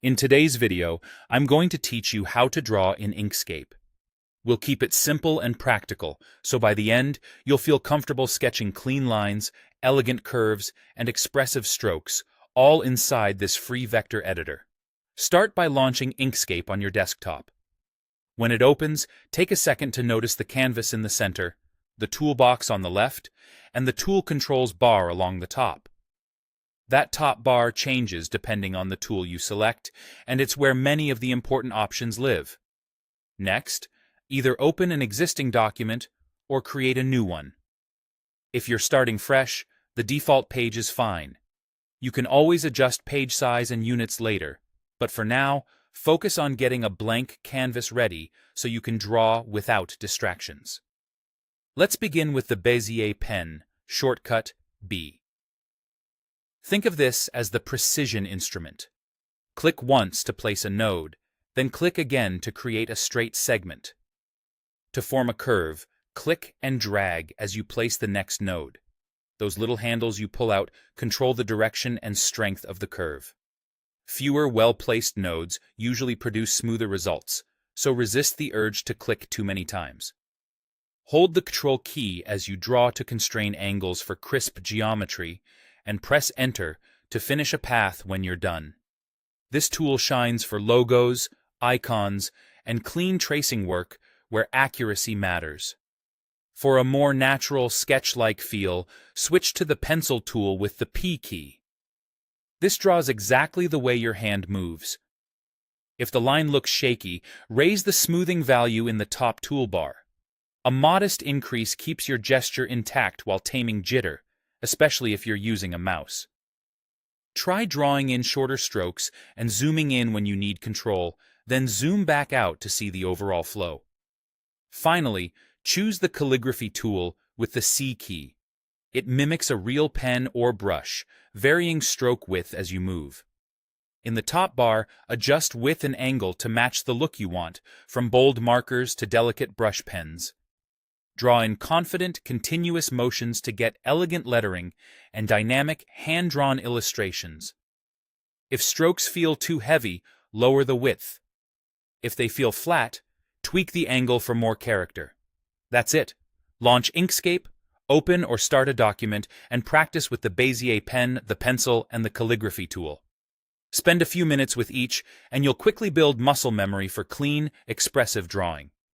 In today's video, I'm going to teach you how to draw in Inkscape. We'll keep it simple and practical, so by the end, you'll feel comfortable sketching clean lines, elegant curves, and expressive strokes, all inside this free vector editor. Start by launching Inkscape on your desktop. When it opens, take a second to notice the canvas in the center, the toolbox on the left, and the tool controls bar along the top. That top bar changes depending on the tool you select, and it's where many of the important options live. Next, either open an existing document or create a new one. If you're starting fresh, the default page is fine. You can always adjust page size and units later, but for now, focus on getting a blank canvas ready so you can draw without distractions. Let's begin with the Bezier pen, shortcut B. Think of this as the precision instrument. Click once to place a node, then click again to create a straight segment. To form a curve, click and drag as you place the next node. Those little handles you pull out control the direction and strength of the curve. Fewer well-placed nodes usually produce smoother results, so resist the urge to click too many times. Hold the Control key as you draw to constrain angles for crisp geometry, and press Enter to finish a path when you're done. This tool shines for logos, icons, and clean tracing work where accuracy matters. For a more natural, sketch-like feel, switch to the pencil tool with the P key. This draws exactly the way your hand moves. If the line looks shaky, raise the smoothing value in the top toolbar. A modest increase keeps your gesture intact while taming jitter, especially if you're using a mouse. Try drawing in shorter strokes and zooming in when you need control, then zoom back out to see the overall flow. Finally, choose the Calligraphy tool with the C key. It mimics a real pen or brush, varying stroke width as you move. In the top bar, adjust width and angle to match the look you want, from bold markers to delicate brush pens. Draw in confident, continuous motions to get elegant lettering and dynamic, hand-drawn illustrations. If strokes feel too heavy, lower the width. If they feel flat, tweak the angle for more character. That's it. Launch Inkscape, open or start a document, and practice with the Bezier pen, the pencil, and the Calligraphy tool. Spend a few minutes with each, and you'll quickly build muscle memory for clean, expressive drawing.